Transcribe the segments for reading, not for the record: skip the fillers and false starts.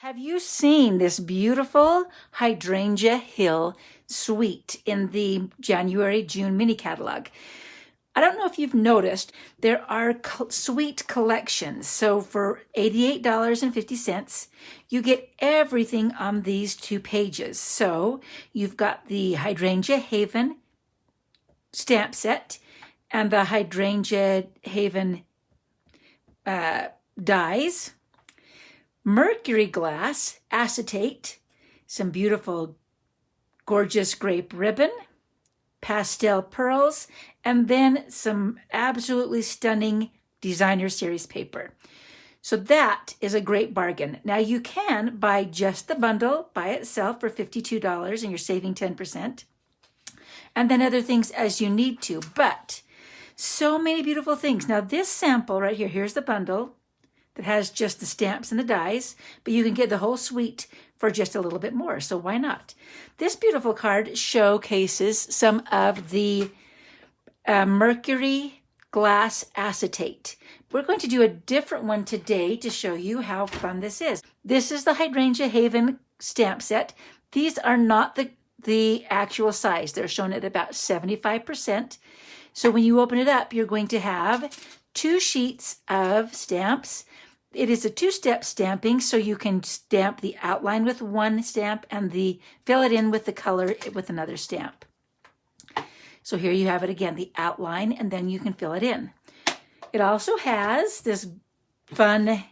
Have you seen this beautiful Hydrangea Hill suite in the January-June mini catalog? I don't know if you've noticed, there are suite collections. So for $88.50, you get everything on these 2 pages. So you've got the Hydrangea Haven stamp set and the Hydrangea Haven dies, Mercury glass, acetate, some beautiful, gorgeous grape ribbon, pastel pearls, and then some absolutely stunning designer series paper. So that is a great bargain. Now you can buy just the bundle by itself for $52 and you're saving 10%. And then other things as you need to, but so many beautiful things. Now this sample right here, here's the bundle that has just the stamps and the dies, but you can get the whole suite for just a little bit more, so why not? This beautiful card showcases some of the Mercury glass acetate. We're going to do a different one today to show you how fun this is. This is the Hydrangea Haven stamp set. These are not the actual size. They're shown at about 75%. So when you open it up, you're going to have 2 sheets of stamps. It is a 2-step stamping, so you can stamp the outline with one stamp and fill it in with the color with another stamp. So here you have it again, the outline, and then you can fill it in. It also has this fun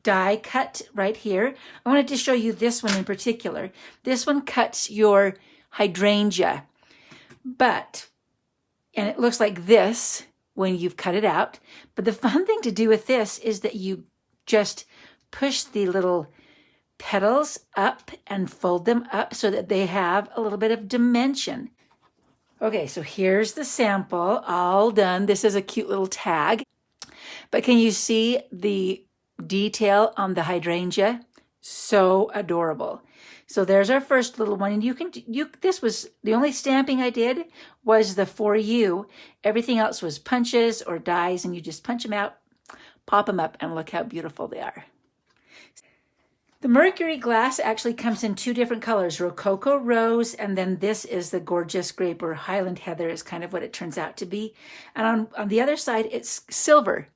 die cut right here. I wanted to show you this one in particular. This one cuts your hydrangea, and it looks like this when you've cut it out. But the fun thing to do with this is that you just push the little petals up and fold them up so that they have a little bit of dimension. Okay, so here's the sample all done. This is a cute little tag. But can you see the detail on the hydrangea? So adorable. So there's our first little one, and this was the only stamping I did was the For You. Everything else was punches or dies, and you just punch them out, pop them up, and look how beautiful they are. The Mercury glass actually comes in 2 different colors, Rococo Rose, and then this is the gorgeous grape, or Highland Heather is kind of what it turns out to be. And on the other side, it's silver.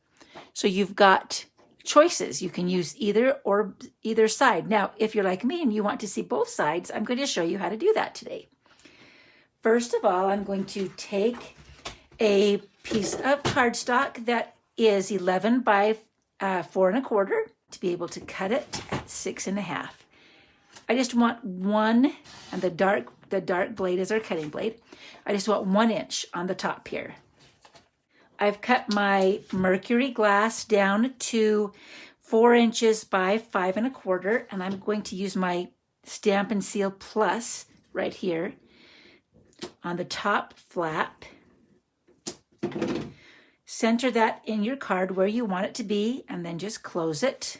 So you've got choices. You can use either side. Now, if you're like me and you want to see both sides, I'm going to show you how to do that today. First of all, I'm going to take a piece of cardstock that is 11 by 4 1/4 to be able to cut it at 6 1/2. I just want one, and the dark blade is our cutting blade. I just want 1 inch on the top here. I've cut my Mercury glass down to 4 inches by 5 1/4, and I'm going to use my Stampin' Seal Plus right here on the top flap. Center that in your card where you want it to be, and then just close it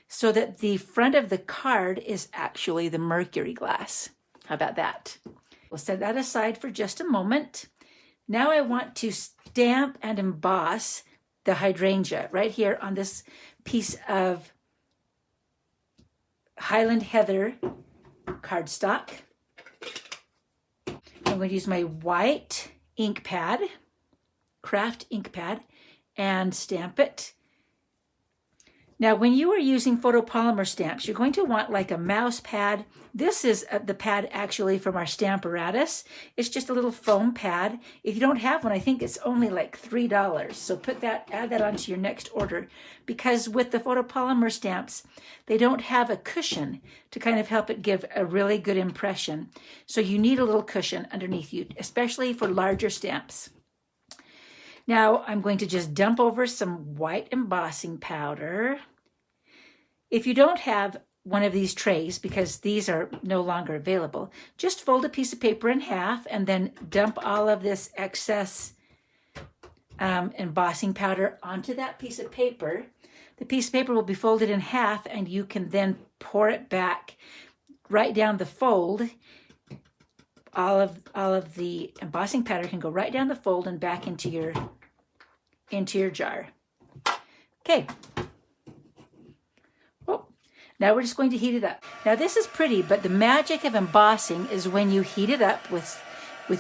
so that the front of the card is actually the Mercury glass. How about that? We'll set that aside for just a moment. Now I want to stamp and emboss the hydrangea right here on this piece of Highland Heather cardstock. I'm going to use my white ink pad, craft ink pad, and stamp it. Now, when you are using photopolymer stamps, you're going to want like a mouse pad. This is the pad actually from our Stamparatus. It's just a little foam pad. If you don't have one, I think it's only like $3. So add that onto your next order, because with the photopolymer stamps, they don't have a cushion to kind of help it give a really good impression. So you need a little cushion underneath you, especially for larger stamps. Now I'm going to just dump over some white embossing powder. If you don't have one of these trays, because these are no longer available, just fold a piece of paper in half and then dump all of this excess embossing powder onto that piece of paper. The piece of paper will be folded in half, and you can then pour it back right down the fold. All of the embossing powder can go right down the fold and back into your jar. Okay. Oh, Now we're just going to heat it up. Now this is pretty, but the magic of embossing is when you heat it up with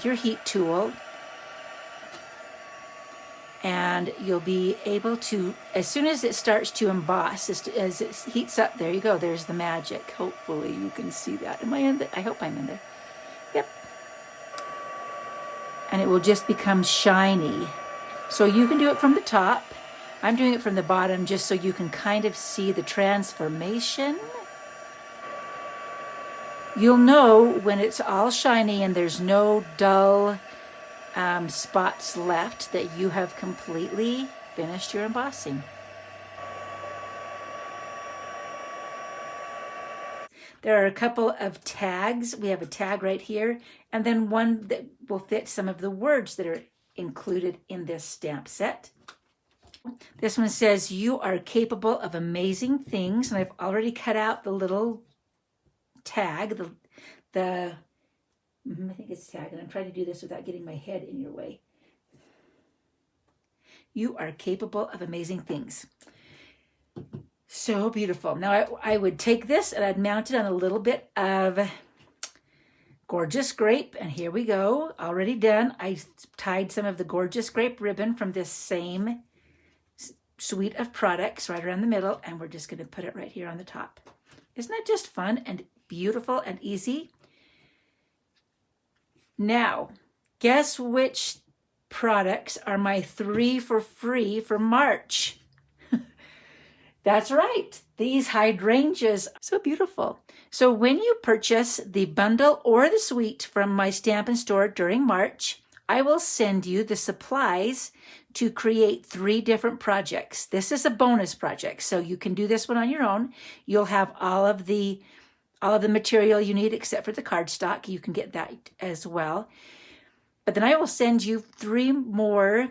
your heat tool, and you'll be able to, as soon as it starts to emboss, as it heats up, there you go, there's the magic. Hopefully you can see that. Am I in there? I hope I'm in there. Yep. And it will just become shiny. So you can do it from the top. I'm doing it from the bottom just so you can kind of see the transformation. You'll know when it's all shiny and there's no dull spots left that you have completely finished your embossing. There are a couple of tags. We have a tag right here, and then one that will fit some of the words that are included in this stamp set. This one says, "You are capable of amazing things," and I've already cut out the little tag, I think it's tag, and I'm trying to do this without getting my head in your way. You are capable of amazing things. So beautiful. Now I would take this and I'd mount it on a little bit of Gorgeous Grape, and here we go, already done. I tied some of the Gorgeous Grape ribbon from this same suite of products right around the middle, and we're just going to put it right here on the top. Isn't that just fun and beautiful and easy? Now, guess which products are my 3 for free for March? That's right, these hydrangeas. So beautiful. So when you purchase the bundle or the suite from my Stampin' Store during March, I will send you the supplies to create 3 different projects. This is a bonus project, so you can do this one on your own. You'll have all of the material you need except for the cardstock. You can get that as well. But then I will send you 3 more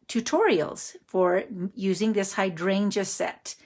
tutorials for using this hydrangea set.